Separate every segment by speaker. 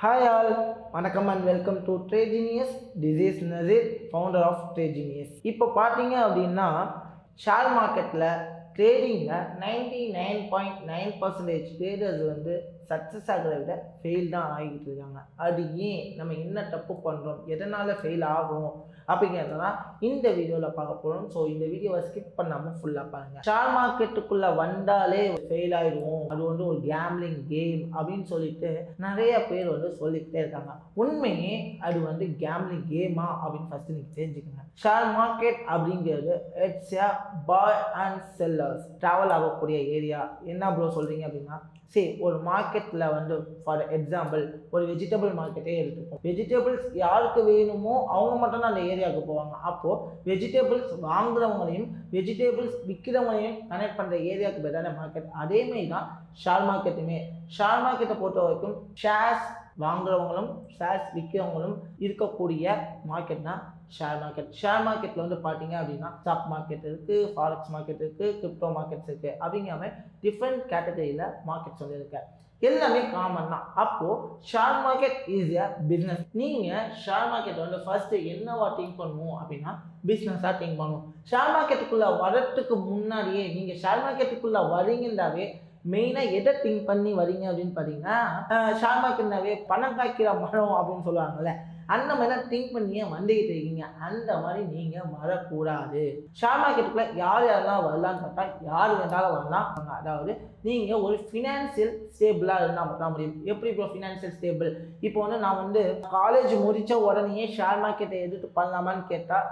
Speaker 1: Hi all, வணக்கம் and welcome to TRADEGENIUZ. This is Nazir, founder of TRADEGENIUZ. இப்போ பார்த்தீங்க அப்படின்னா ஷேர் மார்க்கெட்டில் ட்ரேடிங்கில் 99.9% ட்ரேடர்ஸ் வந்து சக்ஸஸ் ஆகிறத விட ஃபெயில் தான் ஆகிட்டு இருக்காங்க. அது ஏன், நம்ம என்ன தப்பு பண்ணுறோம், எதனால் ஃபெயில் ஆகும் அப்படிங்கிறதான் இந்த வீடியோவில் பார்க்க போகிறோம். ஸோ இந்த வீடியோவை ஸ்கிப் பண்ணாமல் ஃபுல்லாக பாருங்கள். ஷேர் மார்க்கெட்டுக்குள்ளே வந்தாலே ஃபெயில் ஆகிடுவோம், அது வந்து ஒரு கேம்லிங் கேம் அப்படின்னு சொல்லிட்டு நிறைய பேர் வந்து சொல்லிக்கிட்டே இருக்காங்க. உண்மையே அது வந்து கேம்லிங் கேமா அப்படின்னு ஃபஸ்ட்டு நீங்கள் தெரிஞ்சுக்கங்க. ஷேர் மார்க்கெட் அப்படிங்கிறது it's a bye and sellers travel ஆகக்கூடிய ஏரியா. என்ன ப்ரோ சொல்கிறீங்க அப்படின்னா, சரி ஒரு மார்க்கெட்டில் வந்து ஃபார் எக்ஸாம்பிள் ஒரு வெஜிடபிள் மார்க்கெட்டே எடுத்துப்போம். வெஜிடபிள்ஸ் யாருக்கு வேணுமோ அவங்க மட்டும்தான் அந்த ஏரியாவுக்கு போவாங்க. அப்போது வெஜிடபிள்ஸ் வாங்குறவங்களையும் வெஜிடபிள்ஸ் விற்கிறவங்களையும் கனெக்ட் பண்ணுற ஏரியாவுக்கு பேரான மார்க்கெட். அதேமாதிரி தான் ஷேர் மார்க்கெட்டுமே. ஷேர் மார்க்கெட்டை பொறுத்த வரைக்கும் ஷேர்ஸ் வாங்குறவங்களும் ஷேர்ஸ் விற்கிறவங்களும் இருக்கக்கூடிய மார்க்கெட் தான் ஷேர் மார்க்கெட். ஷேர் மார்க்கெட்டில் வந்து பார்த்தீங்க அப்படின்னா ஸ்டாக் மார்க்கெட் இருக்குது, ஃபாரெக்ஸ் மார்க்கெட் இருக்குது, கிரிப்டோ மார்க்கெட்ஸ் இருக்குது. அப்படிங்கிற மாதிரி டிஃப்ரெண்ட் கேட்டகரியில் மார்க்கெட்ஸ் வந்து இருக்கு. எல்லாமே காமன் தான். அப்போது share market is a business. நீங்கள் ஷேர் மார்க்கெட் வந்து ஃபர்ஸ்ட்டு என்னவா திங்க் பண்ணுவோம் அப்படின்னா பிஸ்னஸாக திங்க் பண்ணுவோம். ஷேர் மார்க்கெட்டுக்குள்ளே வரத்துக்கு முன்னாடியே நீங்கள் ஷேர் மார்க்கெட்டுக்குள்ளே வரீங்கன்னாவே மெயினாக எதை திங்க் பண்ணி வரீங்க அப்படின்னு பார்த்தீங்கன்னா, ஷேர் மார்க்கெட்னாவே பணம் காய்க்கிற மரம் அப்படின்னு சொல்லுவாங்கள்ல, அந்த மாதிரி தான் திங்க் பண்ணியே வந்துக்கிட்டு இருக்கீங்க. அந்த மாதிரி நீங்கள் வரக்கூடாது. ஷேர் மார்க்கெட்டுக்குள்ளே யாரெல்லாம் வரலான்னு பார்த்தா யார் வேண்டாலும் வரலாம். அதாவது நீங்கள் ஒரு ஃபினான்ஷியல் ஸ்டேபிளாக இருந்தால் மட்டும் முடியும். எப்படி இப்போ ஃபினான்ஷியல் ஸ்டேபிள், இப்போ வந்து நான் வந்து காலேஜ் முடித்த உடனே ஷேர் மார்க்கெட்டை எடுத்து பண்ணலாமான்னு கேட்டால்,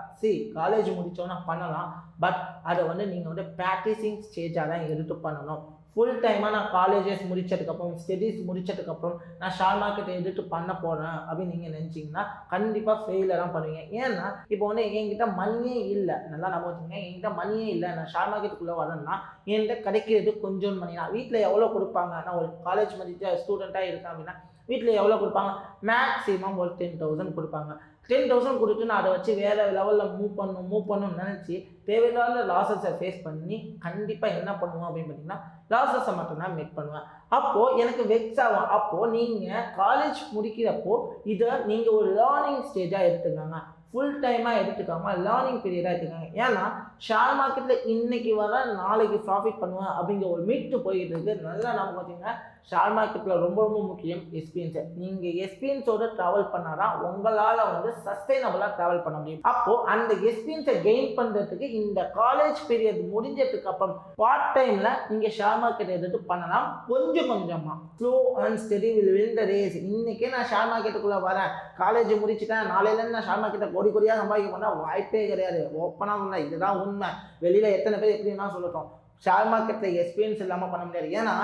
Speaker 1: காலேஜ் முடித்தோன்னா பண்ணலாம். பட் அதை வந்து நீங்கள் வந்து ப்ராக்டிஸிங் ஸ்டேஜாக தான் எடுத்து பண்ணணும். ஃபுல் டைமாக நான் காலேஜஸ் முடித்ததுக்கப்புறம் ஸ்டடீஸ் முடித்ததுக்கப்புறம் நான் ஷேர் மார்க்கெட்டை எடுத்து பண்ண போகிறேன் அப்படின்னு நீங்கள் நினச்சிங்கன்னா கண்டிப்பாக ஃபெயிலில் தான் பண்ணுவீங்க. ஏன்னா இப்போ வந்து என்கிட்ட மணியே இல்லை, நல்லா நம்ம வச்சுக்கோங்க, என்கிட்ட மணியே இல்லை, நான் ஷேர் மார்க்கெட்டுக்குள்ளே வரேன்னா என்கிட்ட கிடைக்கிறது கொஞ்சம் மணி தான். வீட்டில் எவ்வளோ கொடுப்பாங்க, நான் ஒரு காலேஜ் முடித்த ஸ்டூடெண்ட்டாக இருக்கேன் அப்படின்னா வீட்டில் எவ்வளோ கொடுப்பாங்க, மேக்ஸிமம் ஒரு 10,000 கொடுப்பாங்க. 10,000 கொடுத்து நான் அதை வச்சு வேறு லெவலில் மூவ் பண்ணணும்னு நினச்சி தேவையில்லாத லாஸஸை ஃபேஸ் பண்ணி கண்டிப்பாக என்ன பண்ணுவோம் அப்படின்னு பார்த்தீங்கன்னா லாஸஸை மட்டும்தான் மேக் பண்ணுவேன். அப்போது எனக்கு வெக்ஸ் ஆகும். அப்போது நீங்கள் காலேஜ் முடிக்கிறப்போ இதை நீங்கள் ஒரு லேர்னிங் ஸ்டேஜாக எடுத்துக்காங்க, ஃபுல் டைமாக எடுத்துக்காமல் லேர்னிங் பீரியடாக எடுத்துக்காங்க. ஏன்னா ஷேர் மார்க்கெட்டில் இன்றைக்கி வர நாளைக்கு ப்ராஃபிட் பண்ணுவேன் அப்படிங்கிற ஒரு மீட்டு போயிட்டு இருக்குது. நல்லா நம்ம பார்த்தீங்கன்னா ஷேர் மார்க்கெட்டில் ரொம்ப ரொம்ப முக்கியம் எக்ஸ்பீரியன்ஸு. நீங்கள் எக்ஸ்பீரியன்ஸோடு ட்ராவல் பண்ணால் தான் உங்களால் வந்து சஸ்டைனபிளாக ட்ராவல் பண்ண முடியும். அப்போது அந்த எக்ஸ்பீரியன்ஸை கெயின் பண்ணுறதுக்கு இந்த காலேஜ் பீரியட் முடிஞ்சதுக்கு அப்புறம் பார்ட் டைமில் நீங்கள் ஷேர் மார்க்கெட் எடுத்து பண்ணலாம். கொஞ்சம் கொஞ்சமாக slow and steady will win the race. இன்றைக்கே நான் ஷேர் மார்க்கெட்டுக்குள்ளே வரேன், காலேஜ் முடிச்சுட்டேன், நாளையிலேருந்து நான் ஷேர் மார்க்கெட்டை கோடியாக சம்பாதிக்க பண்ணால் வாய்ப்பே கிடையாது. ஓப்பனாக இல்லை, இதுதான் உண்மை. வெளியில் எத்தனை பேர் எப்படின்னா சொல்லட்டும், ஷேர் மார்க்கெட்டில் எக்ஸ்பீரியன்ஸ் இல்லாமல் பண்ண முடியாது. ஏன்னா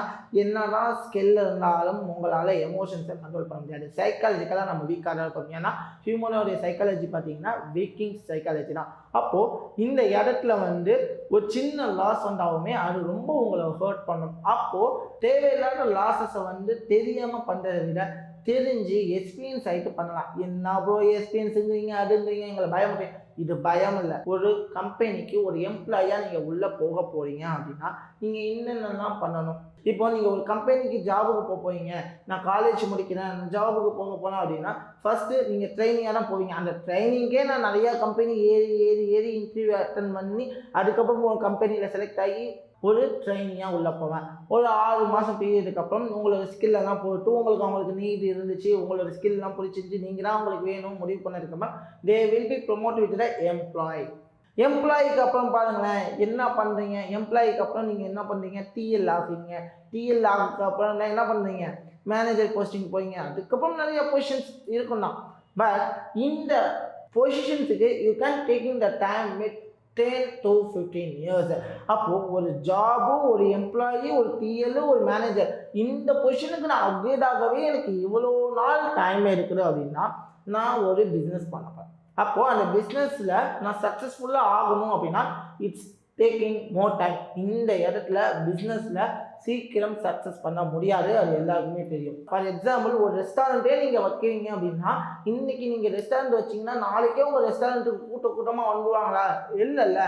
Speaker 1: என்னதான் ஸ்கில் இருந்தாலும் உங்களால் எமோஷன்ஸை கண்ட்ரோல் பண்ண முடியாது. சைக்காலஜிக்கலாக நம்ம வீக்காக தான் இருக்கும். ஏன்னா ஹியூமனோடைய சைக்காலஜி பார்த்தீங்கன்னா வீக்கிங் சைக்காலஜி தான். அப்போது இந்த இடத்துல வந்து ஒரு சின்ன லாஸ் வந்தாலுமே அது ரொம்ப உங்களை ஹர்ட் பண்ணும். அப்போது தேவையில்லாத லாஸஸை வந்து தெரியாமல் பண்ணுறதை விட தெரிஞ்சு எக்ஸ்பீரியன்ஸ் ஆகிட்டு பண்ணலாம். என்ன ப்ரோ எக்ஸ்பீரியன்ஸுங்கிறீங்க அதுங்கிறீங்க, எங்களை பயம். இது பயம் இல்லை. ஒரு கம்பெனிக்கு ஒரு எம்ப்ளாயாக நீங்கள் உள்ளே போக போகிறீங்க அப்படின்னா நீங்கள் என்னென்னலாம் பண்ணணும். இப்போ நீங்கள் ஒரு கம்பெனிக்கு ஜாபுக்கு போகிறீங்க, நான் காலேஜ் முடிக்கிறேன், ஜாபுக்கு போனேன் அப்படின்னா ஃபஸ்ட்டு நீங்கள் ட்ரைனிங்காக தான் போவீங்க. அந்த ட்ரைனிங்கே நான் நிறையா கம்பெனி ஏறி இன்டர்வியூ அட்டன் பண்ணி அதுக்கப்புறம் ஒரு கம்பெனியில் செலக்ட் ஆகி ஒரு ட்ரைனிங்காக உள்ளே போவேன். ஒரு 6 மாதம் பீரியடுக்கு அப்புறம் உங்களோட ஸ்கில்லெல்லாம் போட்டு அவங்களுக்கு நீட் இருந்துச்சு, உங்களோட ஸ்கில்லாம் பிடிச்சிருந்துச்சு, நீங்கள் தான் உங்களுக்கு வேணும் முடிவு பண்ணதுக்கப்புறம் they will be promote with the employee. எம்ப்ளாயிக்கு அப்புறம் பாருங்களேன் என்ன பண்ணுறீங்க. எம்ப்ளாயிக்கு அப்புறம் நீங்கள் என்ன பண்ணுறீங்க, டிஎல் ஆகுறீங்க. டிஎல் ஆகுக்கு அப்புறம் என்ன பண்ணுறீங்க, மேனேஜர் போஸ்டிங் போகிறீங்க. அதுக்கப்புறம் நிறைய பொசிஷன்ஸ் இருக்குன்னா, பட் இந்த பொசிஷன்ஸுக்கு you can taking the time with 10 to 15 years. அப்போது ஒரு ஜாபு, ஒரு எம்ப்ளாயி, ஒரு டிஎல், ஒரு மேனேஜர், இந்த பொசிஷனுக்கு நான் அப்கிரேட் ஆகவே எனக்கு இவ்வளோ நாள் டைம் இருக்குது அப்படின்னா நான் ஒரு பிஸ்னஸ் பண்ணப்பேன். அப்போது அந்த பிஸ்னஸில் நான் சக்ஸஸ்ஃபுல்லாக ஆகணும் அப்படின்னா இட்ஸ் டேக்கிங் மோர் டைம். இந்த இடத்துல பிஸ்னஸில் சீக்கிரம் சக்ஸஸ் பண்ண முடியாது, அது எல்லாருக்குமே தெரியும். ஃபார் எக்ஸாம்பிள் ஒரு ரெஸ்டாரண்ட்டே நீங்கள் வைக்கிறீங்க அப்படின்னா இன்றைக்கி நீங்கள் ரெஸ்டாரண்ட் வச்சிங்கன்னா நாளைக்கே உங்கள் ரெஸ்டாரண்ட்டுக்கு கூட்டமாக வந்துடுவாங்களா? இல்லைல்ல.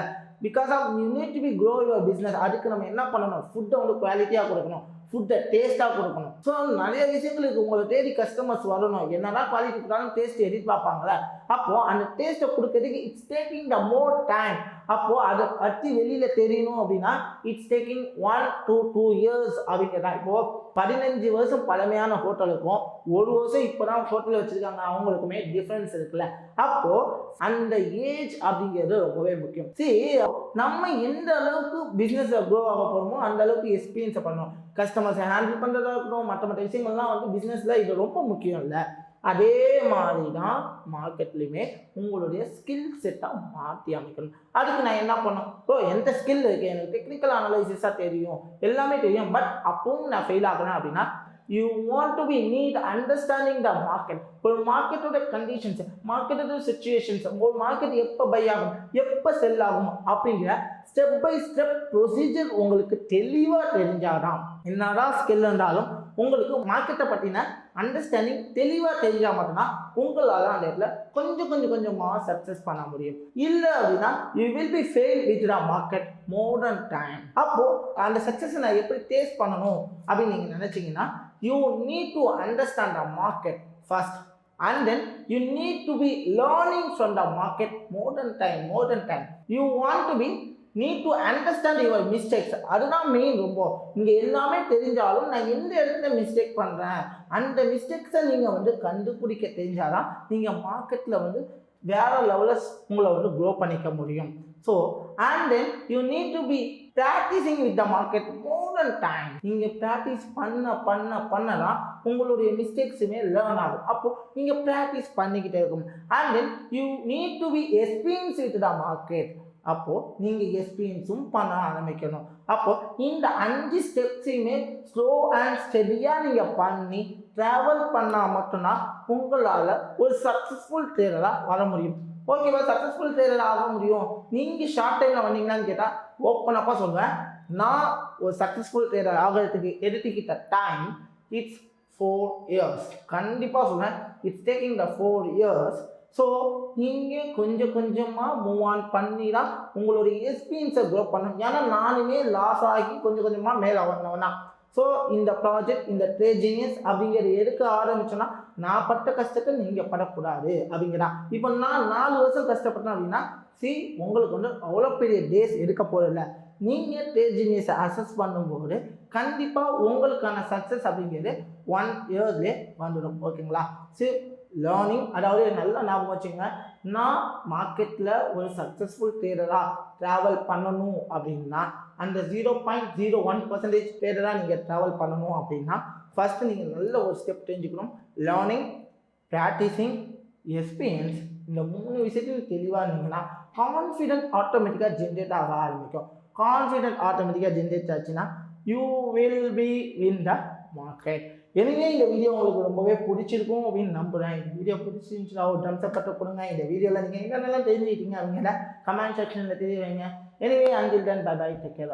Speaker 1: Because of you need to be grow your business. அதுக்கு நம்ம என்ன பண்ணணும், ஃபுட்டை வந்து குவாலிட்டியாக கொடுக்கணும். ஃபுட்டை டேஸ்ட்டாக கொடுக்கணும். ஸோ நிறைய விஷயங்களுக்கு உங்களை தேடி கஸ்டமர்ஸ் வரணும். என்னதான் குவாலிட்டி கொடுத்தாலும் டேஸ்ட் எதிர்பார்ப்பாங்களே. அப்போது அந்த டேஸ்ட்டை கொடுக்கறதுக்கு it's taking the more time. அப்போது அதை பற்றி வெளியில் தெரியணும் அப்படின்னா இட்ஸ் டேக்கிங் 1 to 2 years அப்படிங்கிறதா. இப்போது 15 வருஷம் பழமையான ஹோட்டலுக்கும் 1 வருஷம் இப்போ தான் ஹோட்டலில் வச்சுருக்காங்க அவங்களுக்குமே டிஃப்ரென்ஸ் இருக்குல்ல. அப்போது அந்த ஏஜ் அப்படிங்கிறது ரொம்பவே முக்கியம். சரி, நம்ம எந்த அளவுக்கு பிஸ்னஸில் க்ரோ ஆக போகிறோமோ அந்த அளவுக்கு எக்ஸ்பீரியன்ஸை பண்ணணும். கஸ்டமர்ஸை ஹேண்டில் பண்ணுறதா இருக்கட்டும், மற்ற விஷயங்கள்லாம் வந்து பிஸ்னஸில் இது ரொம்ப முக்கியம் இல்லை. அதே மாதிரி தான் மார்க்கெட்லேயுமே உங்களுடைய ஸ்கில் செட்டை மாற்றி அமைக்கணும். அதுக்கு நான் என்ன பண்ணணும்? எந்த ஸ்கில் இருக்குது, எனக்கு டெக்னிக்கல் அனலைசிஸாக தெரியும், எல்லாமே தெரியும், பட் அப்பவும் நான் ஃபெயில் ஆகிறேன் அப்படின்னா you want to be need understanding the market. ஒரு மார்க்கெட்டோட கண்டிஷன்ஸ், மார்க்கெட்டோட சிச்சுவேஷன்ஸ், ஒரு மார்க்கெட் எப்போ பை ஆகும், எப்போ செல் ஆகும் அப்படிங்கிற ஸ்டெப் பை ஸ்டெப் ப்ரொசீஜர் உங்களுக்கு தெளிவாக தெரிஞ்சாதான், என்னதான் ஸ்கில் இருந்தாலும் உங்களுக்கு மார்க்கெட்டை பற்றின அண்டர்ஸ்டாண்டிங் தெளிவாக தெரிஞ்சால் மட்டும்தான் உங்களால் அந்த இடத்துல கொஞ்சமாக சக்ஸஸ் பண்ண முடியும். இல்லை அப்படின்னா you will be fail with the market more then time. அப்போது அந்த சக்ஸஸை நான் எப்படி டேஸ்ட் பண்ணணும் அப்படின்னு நீங்கள் நினச்சிங்கன்னா you need to understand the market first, and then you need to be learning from the market more than time. You want to be need to understand your mistakes. அதுதான் main. ரொம்ப இங்கே எல்லாமே தெரிஞ்சாலும் நான் எந்த இடத்துல மிஸ்டேக் பண்ணுறேன் அந்த மிஸ்டேக்ஸை நீங்கள் வந்து கண்டுபிடிக்க தெரிஞ்சாதான் நீங்கள் மார்க்கெட்டில் வந்து வேறு லெவலில் உங்களை வந்து க்ரோ பண்ணிக்க முடியும். So and then you need to be practising with the market more then time. நீங்கள் ப்ராக்டிஸ் பண்ண தான் உங்களுடைய மிஸ்டேக்ஸுமே லேர்ன் ஆகும். அப்போது நீங்கள் ப்ராக்டிஸ் பண்ணிக்கிட்டே இருக்கும். And then you need to B experience with the market. அப்போது நீங்கள் எக்ஸ்பீரியன்ஸும் பண்ண ஆரம்பிக்கணும். அப்போது இந்த 5 ஸ்டெப்ஸையுமே ஸ்லோ அண்ட் ஸ்டெடியாக நீங்கள் பண்ணி ட்ராவல் பண்ணால் மட்டும்தான் உங்களால் ஒரு சக்ஸஸ்ஃபுல் ட்ரேடராக வர முடியும். ஓகேவா? சக்ஸஸ்ஃபுல் ட்ரேடர் ஆக முடியும் நீங்கள் ஷார்ட் டைமில் வந்தீங்கன்னான்னு கேட்டால் ஓப்பனப்பாக சொல்வேன், நான் ஒரு சக்ஸஸ்ஃபுல் ட்ரேடர் ஆகிறதுக்கு எடுத்துக்கிட்ட டைம் இட்ஸ் 4 years. கண்டிப்பாக சொல்வேன், it's taking the 4 years. So நீங்கள் கொஞ்சமாக மூவ் ஆன் பண்ணி தான் உங்களுடைய எக்ஸ்பீரியன்ஸை க்ரோ பண்ணணும். ஏன்னா நானுமே லாஸ் ஆகி கொஞ்சமாக மேலே வந்தவனா. ஸோ இந்த ப்ராஜெக்ட், இந்த ட்ரேஜினியஸ் அப்படிங்கிறது எடுக்க ஆரம்பிச்சோன்னா நான் பட்ட கஷ்டத்தை நீங்கள் படக்கூடாது அப்படிங்கிறா. இப்போ நான் 4 வருஷம் கஷ்டப்பட்டேன் அப்படின்னா உங்களுக்கு வந்து அவ்வளோ பெரிய டேஸ் எடுக்க போகிறதில்ல. நீங்கள் ட்ரேஜினியஸை அசஸ் பண்ணும்போது கண்டிப்பாக உங்களுக்கான சக்ஸஸ் அப்படிங்கிறது 1 yearலே வந்துடும். ஓகேங்களா? லேர்னிங், அதாவது நல்லா ஞாபகம் வச்சுங்க, நான் மார்க்கெட்டில் ஒரு சக்ஸஸ்ஃபுல் ட்ரேடராக ட்ராவல் பண்ணணும் அப்படின்னா அந்த 0.01% ட்ரேடராக நீங்கள் ட்ராவல் பண்ணணும் அப்படின்னா ஃபஸ்ட்டு நீங்கள் நல்ல ஒரு ஸ்டெப் தெரிஞ்சுக்கணும். லேர்னிங், ப்ராக்டிஸிங், எக்ஸ்பீரியன்ஸ், இந்த 3 விஷயத்தையும் தெளிவாக இருந்தீங்கன்னா கான்ஃபிடென்ட் ஆட்டோமேட்டிக்காக ஜென்ரேட் ஆக ஆரம்பிக்கும். கான்ஃபிடென்ட் ஆட்டோமேட்டிக்காக ஜென்ரேட் ஆச்சுன்னா you will be in the market. எனவே இந்த வீடியோ உங்களுக்கு ரொம்பவே பிடிச்சிருக்கும் அப்படின்னு நம்புகிறேன். இந்த வீடியோ பிடிச்சிருந்துச்சுன்னா ஒரு தம்ஸ் அப் கொடுங்க. இந்த வீடியோவில் நீங்கள் என்னென்னலாம் தெரிஞ்சுக்கிட்டீங்க அப்படிங்கிற கமெண்ட் செக்ஷனில் தெரிய வைங்க. எனவே until then, bye bye, take care.